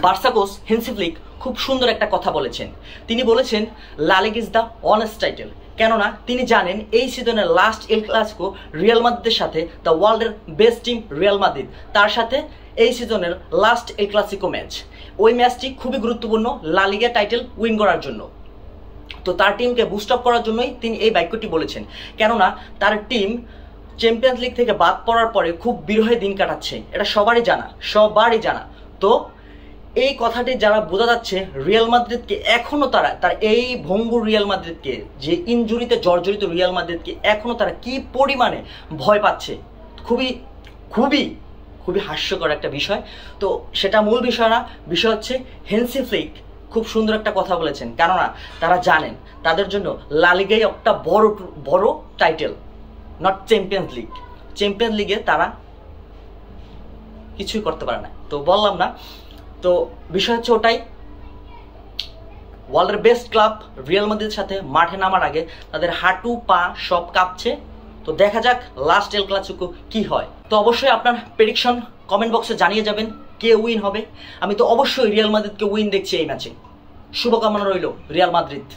Barca coach Hansi Flick খুব সুন্দর একটা কথা বলেছেন। তিনি বলেছেন লা লিগা ইজ দ্য অনেস্ট টাইটেল। কেননা তিনি জানেন এই সিজনের লাস্ট এল ক্লাসিকো রিয়াল মাদ্রিদের সাথে, দ্য ওয়ার্ল্ডের বেস্ট টিম রিয়াল মাদ্রিদ, তার সাথে এই সিজনের লাস্ট এল ক্লাসিকো ম্যাচ। ওই ম্যাচটি খুবই গুরুত্বপূর্ণ লা লিগা টাইটেল উইন করার জন্য। তো তার টিমকে বুস্ট আপ করার জন্যই তিনি এই বাক্যটি বলেছেন। কেননা তার টিম চ্যাম্পিয়ন্স লিগ থেকে বাদ পড়ার পরে খুব বিরহে দিন কাটাচ্ছে, এটা সবারই জানা। তো এই কথাটি যারা বোঝা যাচ্ছে রিয়াল মাদ্রিদকে এখনও তার এই ভঙ্গুর রিয়াল মাদ্রিদকে, যে ইনজুরিতে জর্জরিত রিয়াল মাদ্রিদকে এখনও তারা কি পরিমাণে ভয় পাচ্ছে, খুবই খুবই খুবই হাস্যকর একটা বিষয়। তো সেটা মূল বিষয় না, বিষয় হচ্ছে হ্যান্সি ফ্লিক খুব সুন্দর একটা কথা বলেছেন। কেননা তারা জানেন তাদের জন্য লা লিগাই একটা বড় title, not champions league. Champions লিগে তারা কিছুই করতে পারে না। তো বললাম না, তো বিষয় হচ্ছে ওটাই, ওয়ার্ল্ডের বেস্ট ক্লাব রিয়াল মাদ্রিদের সাথে মাঠে নামার আগে তাদের হাঁটু পা সব কাঁপছে। তো দেখা যাক লাস্ট এল ক্লাসিকো কি হয়। তো অবশ্যই আপনার প্রেডিকশন কমেন্ট বক্সে জানিয়ে যাবেন কে উইন হবে। আমি তো অবশ্যই রিয়াল মাদ্রিদকে উইন দেখছি এই ম্যাচে। শুভকামনা রইল রিয়াল মাদ্রিদ।